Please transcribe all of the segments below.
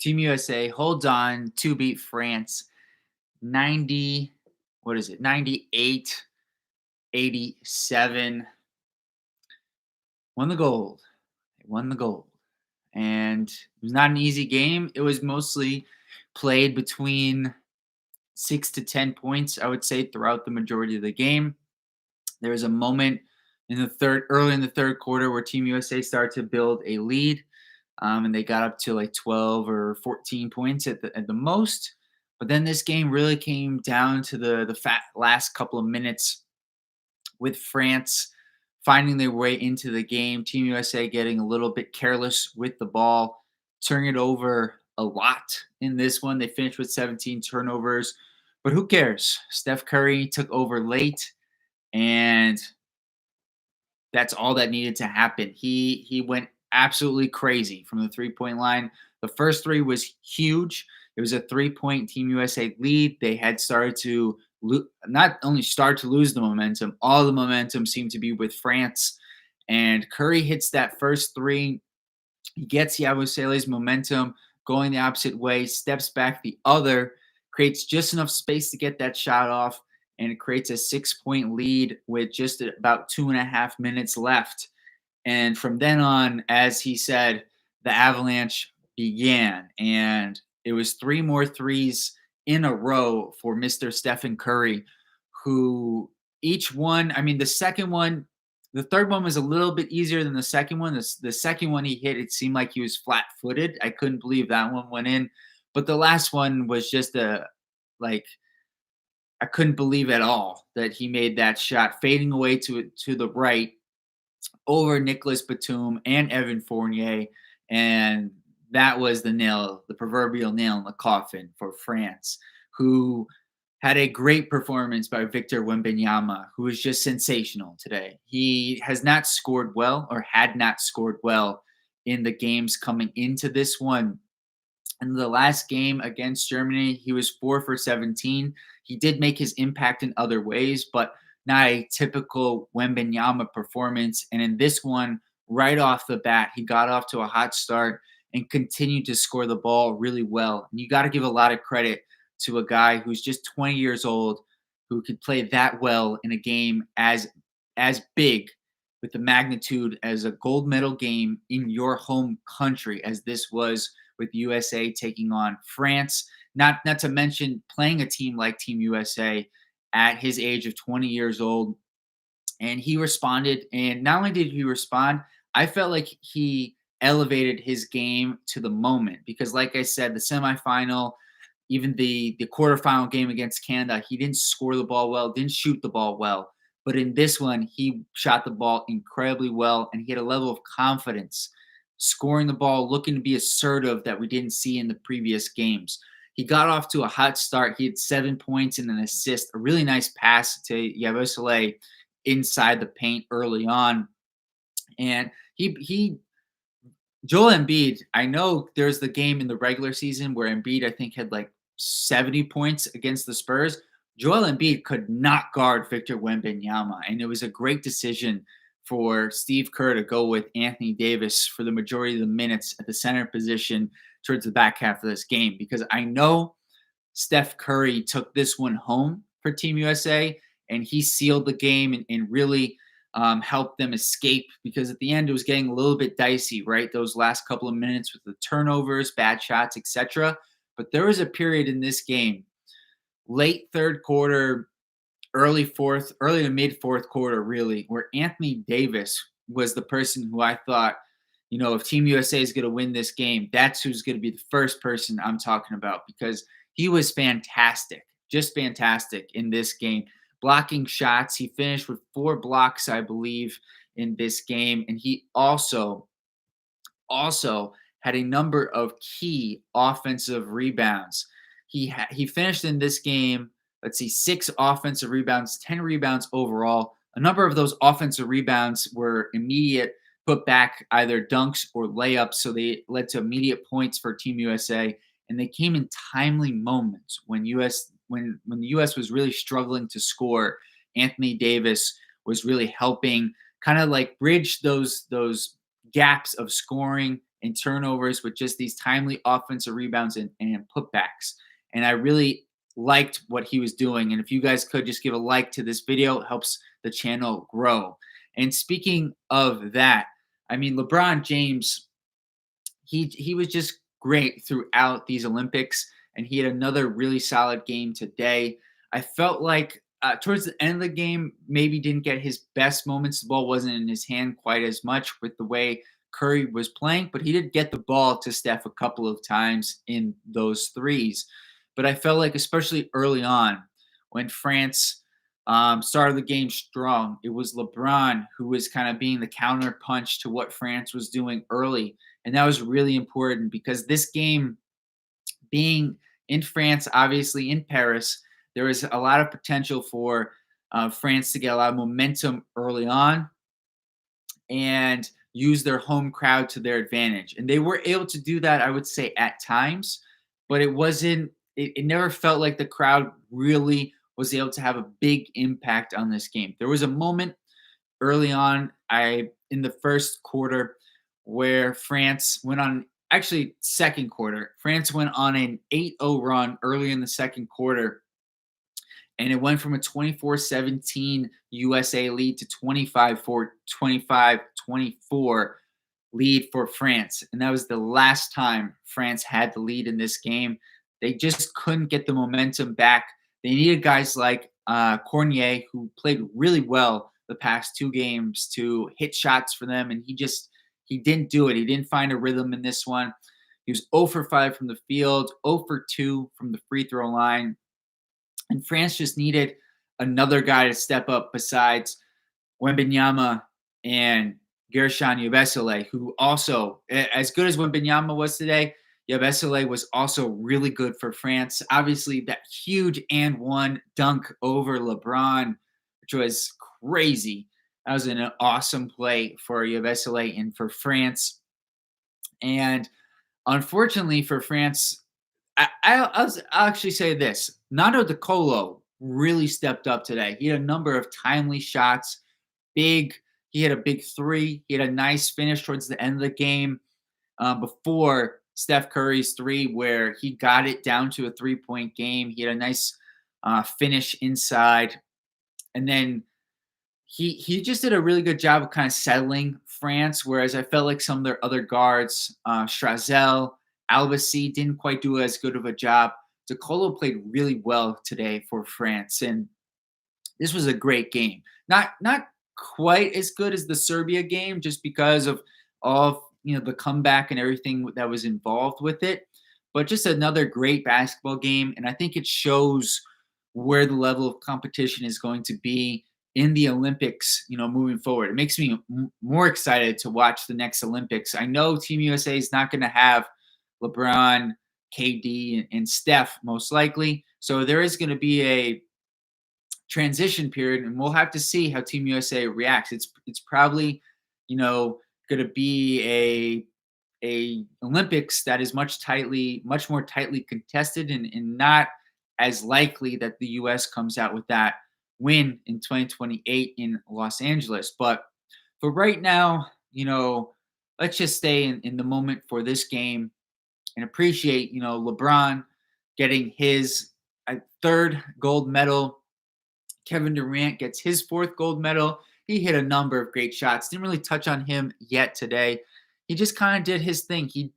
Team USA holds on to beat France 90, what is it? 98-87. Won the gold. They won the gold. And it was not an easy game. It was mostly played between 6 to 10 points, I would say, throughout the majority of the game. There was a moment early in the third quarter, where Team USA started to build a lead, and they got up to like 12 or 14 points at the most. But then this game really came down to the last couple of minutes, with France finding their way into the game. Team USA getting a little bit careless with the ball, turning it over a lot in this one. They finished with 17 turnovers, but who cares? Steph Curry took over late, and that's all that needed to happen. He went absolutely crazy from the 3-point line. The first three was huge. It was a 3-point Team USA lead. They had started to not only start to lose the momentum, all the momentum seemed to be with France. And Curry hits that first three. He gets Yabusele's momentum going the opposite way, steps back the other, creates just enough space to get that shot off, and it creates a 6-point lead with just about 2.5 minutes left. And from then on, as he said, the avalanche began. And it was three more threes in a row for Mr. Stephen Curry, who each one, I mean, the third one was a little bit easier than the second one. The second one he hit, it seemed like he was flat footed. I couldn't believe that one went in. But the last one was just like, I couldn't believe at all that he made that shot, fading away to the right over Nicholas Batum and Evan Fournier. And that was the proverbial nail in the coffin for France, who had a great performance by Victor Wembanyama, who was just sensational today. He has not scored well, or had not scored well, in the games coming into this one. In the last game against Germany, he was 4 for 17. He did make his impact in other ways, but not a typical Wembanyama performance. And in this one, right off the bat, he got off to a hot start and continued to score the ball really well. And you got to give a lot of credit to a guy who's just 20 years old, who could play that well in a game as big, with the magnitude as a gold medal game in your home country, as this was, with USA taking on France. Not to mention playing a team like Team USA at his age of 20 years old. And he responded. And not only did he respond, I felt like he elevated his game to the moment, because, like I said, the semifinal, even the quarterfinal game against Canada, he didn't score the ball well, didn't shoot the ball well. But in this one, he shot the ball incredibly well, and he had a level of confidence scoring the ball, looking to be assertive, that we didn't see in the previous games. He got off to a hot start. He had 7 points and an assist, a really nice pass to Yabusele inside the paint early on. And Joel Embiid, I know there's the game in the regular season where Embiid, I think, had like 70 points against the Spurs. Joel Embiid could not guard Victor Wembanyama, and it was a great decision for Steve Kerr to go with Anthony Davis for the majority of the minutes at the center position towards the back half of this game, because I know Steph Curry took this one home for Team USA, and he sealed the game and really helped them escape, because at the end it was getting a little bit dicey, right? Those last couple of minutes with the turnovers, bad shots, etc. But there was a period in this game, late third quarter, early to mid fourth quarter, really, where Anthony Davis was the person who I thought, if Team USA is going to win this game, that's who's going to be the first person I'm talking about, because he was fantastic, just fantastic in this game. Blocking shots. He finished with 4 blocks, I believe, in this game. And he also had a number of key offensive rebounds. He finished in this game, 6 offensive rebounds, 10 rebounds overall. A number of those offensive rebounds were immediate put back, either dunks or layups, so they led to immediate points for Team USA. And they came in timely moments when the U.S. was really struggling to score. Anthony Davis was really helping kind of like bridge those gaps of scoring and turnovers with just these timely offensive rebounds and putbacks. And I really liked what he was doing. And if you guys could just give a like to this video, it helps the channel grow. And speaking of that, I mean, LeBron James, he was just great throughout these Olympics, and he had another really solid game today. I felt like towards the end of the game, maybe didn't get his best moments. The ball wasn't in his hand quite as much with the way Curry was playing, but he did get the ball to Steph a couple of times in those threes. But I felt like, especially early on, when France started the game strong, it was LeBron who was kind of being the counter punch to what France was doing early. And that was really important because this game being in France, obviously in Paris, there was a lot of potential for France to get a lot of momentum early on and use their home crowd to their advantage. And they were able to do that, I would say, at times, but it never felt like the crowd really was able to have a big impact on this game. There was a moment early on, in the first quarter, where France went on, actually second quarter, France went on an 8-0 run early in the second quarter, and it went from a 24-17 USA lead to 25-24 lead for France. And that was the last time France had the lead in this game. They just couldn't get the momentum back. They needed guys like Cornier, who played really well the past two games, to hit shots for them, and he didn't do it. He didn't find a rhythm in this one. He was 0 for 5 from the field, 0 for 2 from the free throw line. And France just needed another guy to step up besides Wembanyama and Gershon Yabusele, who also, as good as Wembanyama was today, Yabusele was also really good for France. Obviously, that huge and one dunk over LeBron, which was crazy. That was an awesome play for Yabusele and for France. And unfortunately for France, I'll actually say this. Nando De Colo really stepped up today. He had a number of timely shots, big. He had a big three. He had a nice finish towards the end of the game before Steph Curry's three, where he got it down to a 3-point game. He had a nice finish inside. And then he just did a really good job of kind of settling France, whereas I felt like some of their other guards, Strazel, Albasi, didn't quite do as good of a job. De Colo played really well today for France, and this was a great game. Not quite as good as the Serbia game, just because of all the comeback and everything that was involved with it, but just another great basketball game. And I think it shows where the level of competition is going to be in the Olympics, moving forward. It makes me more excited to watch the next Olympics. I know Team USA is not going to have LeBron, KD, and Steph most likely. So there is going to be a transition period, and we'll have to see how Team USA reacts. It's probably, going to be a Olympics that is much more tightly contested, and not as likely that the US comes out with that win in 2028 in Los Angeles. But for right now, let's just stay in the moment for this game and appreciate, LeBron getting his third gold medal. Kevin Durant gets his fourth gold medal. He hit a number of great shots. Didn't really touch on him yet today. He just kind of did his thing. He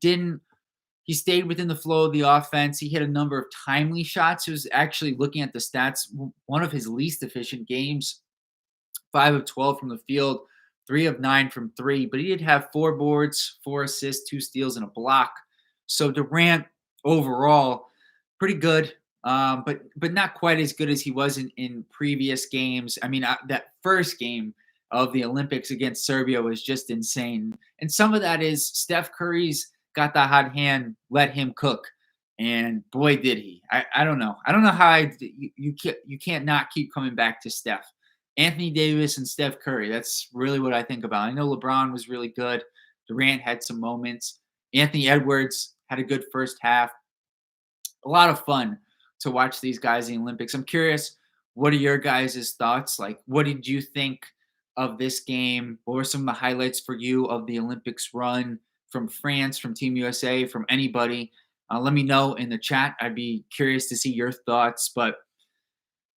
stayed within the flow of the offense. He hit a number of timely shots. He was actually, looking at the stats, one of his least efficient games, 5 of 12 from the field, 3 of 9 from 3. But he did have 4 boards, 4 assists, 2 steals, and a block. So Durant, overall, pretty good, but not quite as good as he was in previous games. I mean, that first game of the Olympics against Serbia was just insane. And some of that is Steph Curry's got the hot hand, let him cook. And boy, did he. I don't know. I don't know how you can't not keep coming back to Steph. Anthony Davis and Steph Curry. That's really what I think about. I know LeBron was really good. Durant had some moments. Anthony Edwards had a good first half. A lot of fun to watch these guys in the Olympics. I'm curious, what are your guys' thoughts? Like, what did you think of this game? What were some of the highlights for you of the Olympics run from France, from Team USA, from anybody, let me know in the chat. I'd be curious to see your thoughts. But,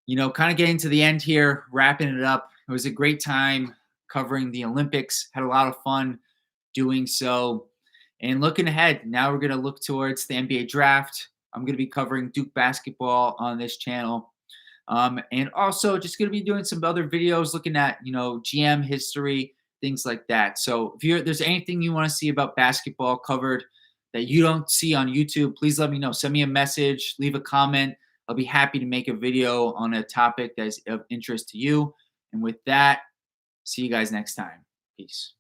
kind of getting to the end here, wrapping it up. It was a great time covering the Olympics. Had a lot of fun doing so. And looking ahead, now we're going to look towards the NBA draft. I'm going to be covering Duke basketball on this channel. And also just going to be doing some other videos looking at, GM history, things like that. So if there's anything you want to see about basketball covered that you don't see on YouTube, please let me know. Send me a message, leave a comment. I'll be happy to make a video on a topic that is of interest to you. And with that, see you guys next time. Peace.